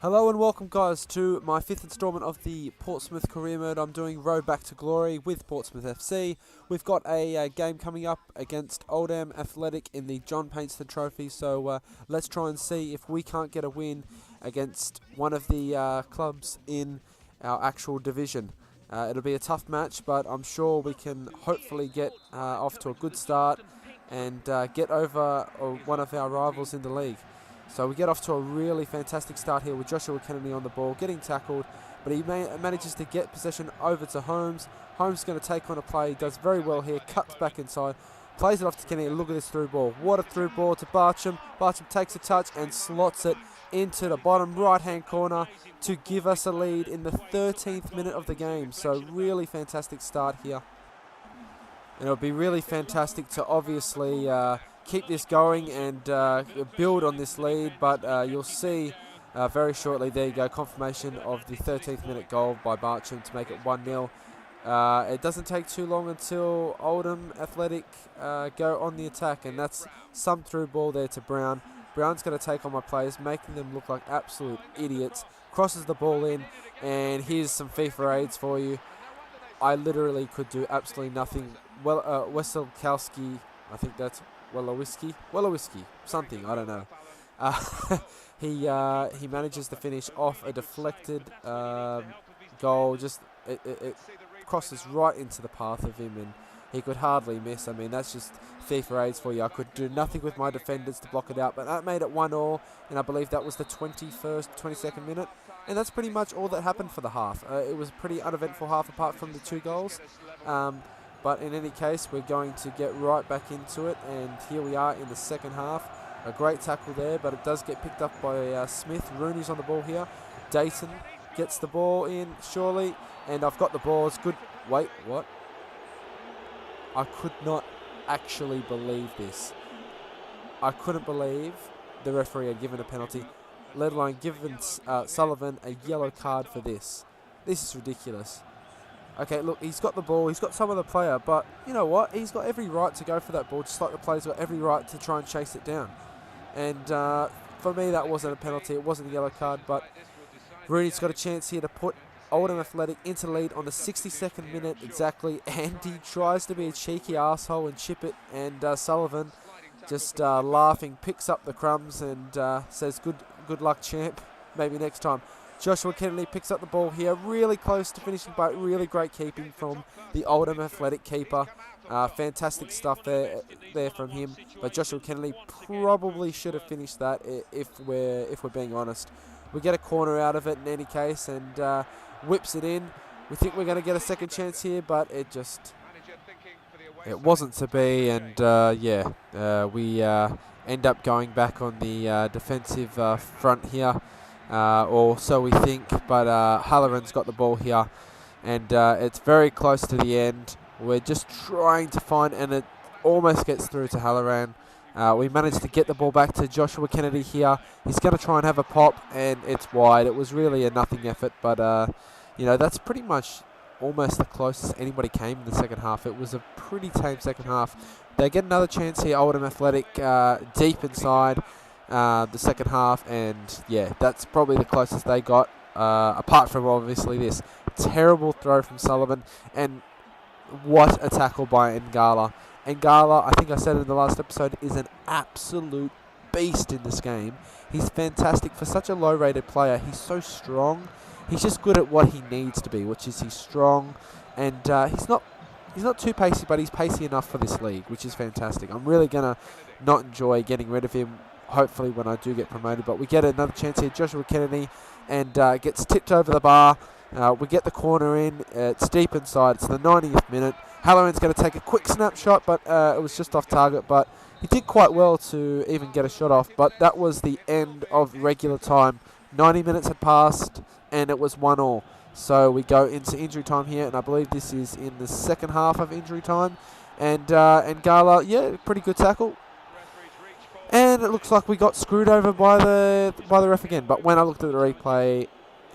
Hello and welcome guys to my 5th instalment of the Portsmouth career mode. I'm doing Road Back to Glory with Portsmouth FC. We've got a game coming up against Oldham Athletic in the John Paintston Trophy, so let's try and see if we can't get a win against one of the clubs in our actual division. It'll be a tough match, but I'm sure we can hopefully get off to a good start and get over one of our rivals in the league. So we get off to a really fantastic start here with Joshua Kennedy on the ball, getting tackled, but he manages to get possession over to Holmes. Holmes is going to take on a play, does very well here, cuts back inside, plays it off to Kennedy. Look at this through ball. What a through ball to Barcham. Barcham takes a touch and slots it into the bottom right-hand corner to give us a lead in the 13th minute of the game. So really fantastic start here. And it'll be really fantastic to obviously keep this going and build on this lead, but you'll see very shortly, there you go, confirmation of the 13th minute goal by Barcham to make it 1-0. It doesn't take too long until Oldham Athletic go on the attack, and that's some through ball there to Brown. Brown's going to take on my players, making them look like absolute idiots, crosses the ball in, and here's some FIFA aids for you. I literally could do absolutely nothing. Well, Weselkowski, I think that's Wellowiski, something, I don't know. He manages to finish off a deflected goal. Just it crosses right into the path of him, and he could hardly miss. I mean, that's just FIFA aids for you. I could do nothing with my defenders to block it out, but that made it 1-1, and I believe that was the 22nd minute. And that's pretty much all that happened for the half. It was a pretty uneventful half apart from the 2 goals. But in any case, we're going to get right back into it, and here we are in the second half. A great tackle there, but it does get picked up by Smith. Rooney's on the ball here. Dayton gets the ball in, surely, and I've got the ball. It's good. Wait, what? I could not actually believe this. I couldn't believe the referee had given a penalty, let alone given Sullivan a yellow card for this. This is ridiculous. Okay, look, he's got the ball, he's got some of the player, but you know what? He's got every right to go for that ball, just like the player's got every right to try and chase it down. And for me, that wasn't a penalty, it wasn't a yellow card, but Rooney's got a chance here to put Oldham Athletic into lead on the 62nd minute exactly, and he tries to be a cheeky arsehole and chip it, and Sullivan just laughing, picks up the crumbs and says, good luck, champ, maybe next time. Joshua Kennedy picks up the ball here, really close to finishing, but really great keeping from the Oldham Athletic keeper. Fantastic stuff there from him. But Joshua Kennedy probably should have finished that if we're being honest. We get a corner out of it in any case, and whips it in. We think we're going to get a second chance here, but it wasn't to be, and we end up going back on the defensive front here. Or so we think, but Halloran's got the ball here, and it's very close to the end. We're just trying to find, and it almost gets through to Halloran. We managed to get the ball back to Joshua Kennedy here. He's going to try and have a pop, and it's wide. It was really a nothing effort, but that's pretty much almost the closest anybody came in the second half. It was a pretty tame second half. They get another chance here, Oldham Athletic, deep inside the second half, and yeah, that's probably the closest they got, apart from obviously this terrible throw from Sullivan, and what a tackle by Ngala. Ngala, I think I said in the last episode, is an absolute beast in this game. He's fantastic for such a low rated player. He's so strong. He's just good at what he needs to be, which is he's strong, and he's not too pacey, but he's pacey enough for this league, which is fantastic. I'm really gonna not enjoy getting rid of him, hopefully when I do get promoted, but we get another chance here. Joshua Kennedy, and gets tipped over the bar. We get the corner in. It's deep inside. It's the 90th minute. Halloran's going to take a quick snapshot, but it was just off target, but he did quite well to even get a shot off. But that was the end of regular time. 90 minutes had passed, and it was 1-1. So we go into injury time here, and I believe this is in the second half of injury time. And Gala, yeah, pretty good tackle. And it looks like we got screwed over by the ref again. But when I looked at the replay,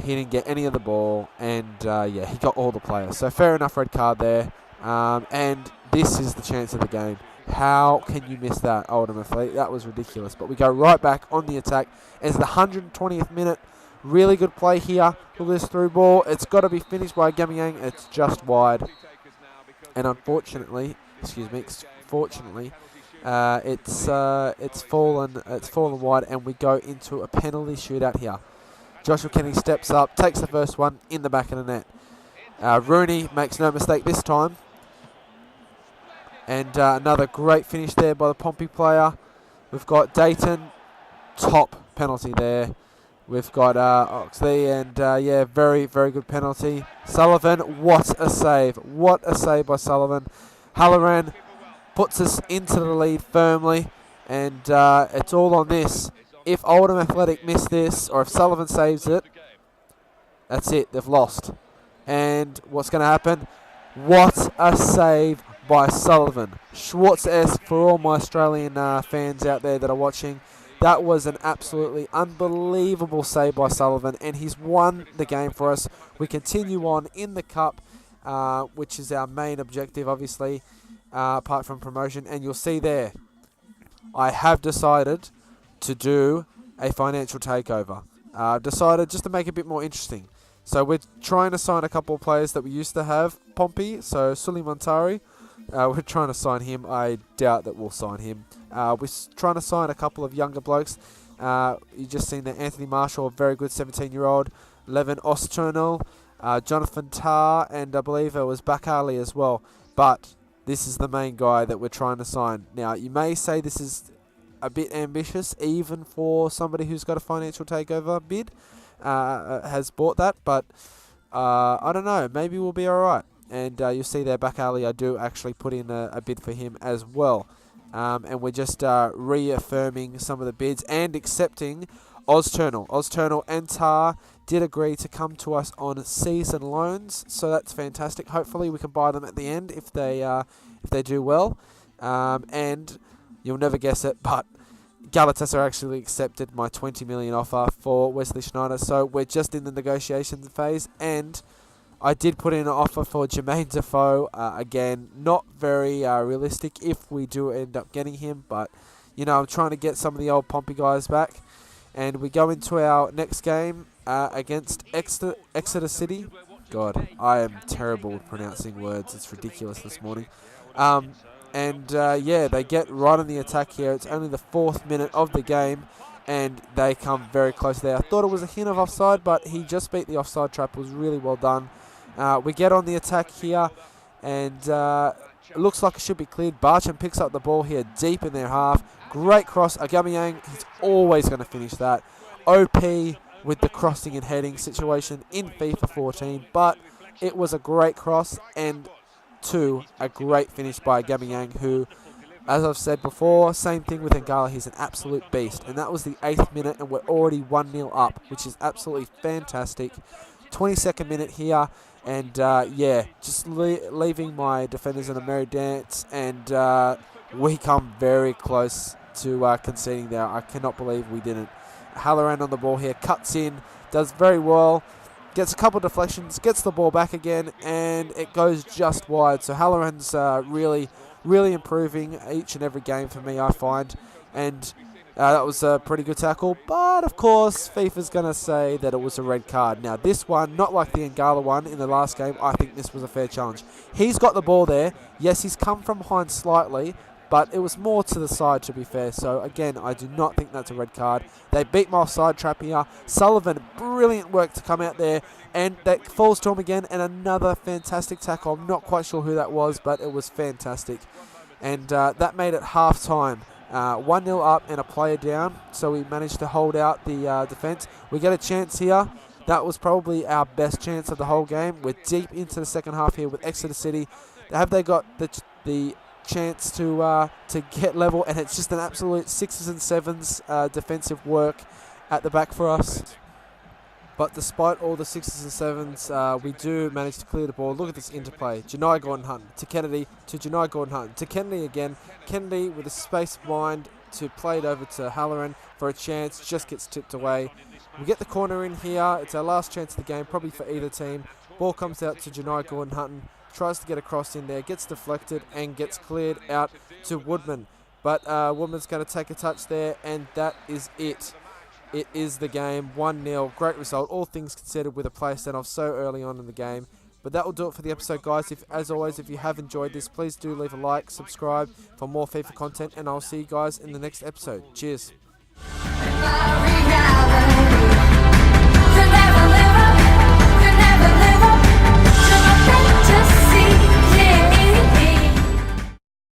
he didn't get any of the ball, and he got all the players. So fair enough, red card there. And this is the chance of the game. How can you miss that, Oldham Athletic? That was ridiculous. But we go right back on the attack as the 120th minute Really good play here. Look at this through ball. It's got to be finished by Gamiyang. It's just wide. And unfortunately, fortunately, it's fallen wide, and we go into a penalty shootout here. Joshua Kenny steps up, takes the first one in the back of the net. Rooney makes no mistake this time. And another great finish there by the Pompey player. We've got Dayton, top penalty there. We've got Oxley, and yeah, very, very good penalty. Sullivan, what a save. What a save by Sullivan. Halloran puts us into the lead firmly, and it's all on this. If Oldham Athletic miss this, or if Sullivan saves it, that's it, they've lost. And what's going to happen? What a save by Sullivan. Schwartz S for all my Australian fans out there that are watching. That was an absolutely unbelievable save by Sullivan, and he's won the game for us. We continue on in the Cup, which is our main objective, obviously, apart from promotion. And you'll see there, I have decided to do a financial takeover. I've decided just to make it a bit more interesting. So we're trying to sign a couple of players that we used to have, Pompey, so Sully Montari. We're trying to sign him. I doubt that we'll sign him. We're trying to sign a couple of younger blokes. You just seen that Anthony Marshall, a very good 17-year-old. Levin Osternal, Jonathan Tarr, and I believe it was Bakali as well. But this is the main guy that we're trying to sign. Now, you may say this is a bit ambitious, even for somebody who's got a financial takeover bid, has bought that. But I don't know. Maybe we'll be all right. And you'll see there, Bakali, I do actually put in a bid for him as well. And we're just reaffirming some of the bids and accepting Ozturnal. Ozturnal and Tar did agree to come to us on season loans, so that's fantastic. Hopefully we can buy them at the end if they do well. And you'll never guess it, but Galatasaray actually accepted my 20 million offer for Wesley Schneider, so we're just in the negotiations phase. And I did put in an offer for Jermaine Defoe. Again, not very realistic if we do end up getting him, but you know, I'm trying to get some of the old Pompey guys back. And we go into our next game against Exeter City. God, I am terrible with pronouncing words. It's ridiculous this morning. Yeah, they get right on the attack here. It's only the 4th minute of the game, and they come very close there. I thought it was a hint of offside, but he just beat the offside trap. It was really well done. We get on the attack here, and it looks like it should be cleared. Barcham picks up the ball here deep in their half. Great cross. Agamiyang, he's always going to finish that. OP with the crossing and heading situation in FIFA 14, but it was a great cross, and a great finish by Agamiyang, who, as I've said before, same thing with Ngala, he's an absolute beast. And that was the 8th minute, and we're already 1-0 up, which is absolutely fantastic. 22nd minute here, and yeah, just leaving my defenders in a merry dance, and we come very close to conceding there. I cannot believe we didn't. Halloran on the ball here, cuts in, does very well, gets a couple of deflections, gets the ball back again, and it goes just wide. So Halloran's really, really improving each and every game for me, I find. And that was a pretty good tackle. But, of course, FIFA's going to say that it was a red card. Now, this one, not like the Ngala one in the last game, I think this was a fair challenge. He's got the ball there. Yes, he's come from behind slightly, but it was more to the side, to be fair. So, again, I do not think that's a red card. They beat my offside trap here. Sullivan, brilliant work to come out there. And that falls to him again. And another fantastic tackle. I'm not quite sure who that was, but it was fantastic. And that made it half-time. 1-0 up and a player down. So we managed to hold out the defence. We get a chance here. That was probably our best chance of the whole game. We're deep into the second half here with Exeter City. Have they got the chance to get level, and it's just an absolute 6s and 7s defensive work at the back for us. But despite all the 6s and 7s, we do manage to clear the ball. Look at this interplay. Janai Gordon-Hutton to Kennedy, to Janai Gordon-Hutton, to Kennedy again. Kennedy with a space mind to play it over to Halloran for a chance, just gets tipped away. We get the corner in here. It's our last chance of the game, probably for either team. Ball comes out to Janai Gordon-Hutton. Tries to get a cross in there, gets deflected and gets cleared out to Woodman. But Woodman's going to take a touch there, and that is it. it is the game. 1-0, great result, all things considered, with a player sent off so early on in the game. But that will do it for the episode, guys. As always, if you have enjoyed this, please do leave a like, subscribe for more FIFA content, and I'll see you guys in the next episode. Cheers.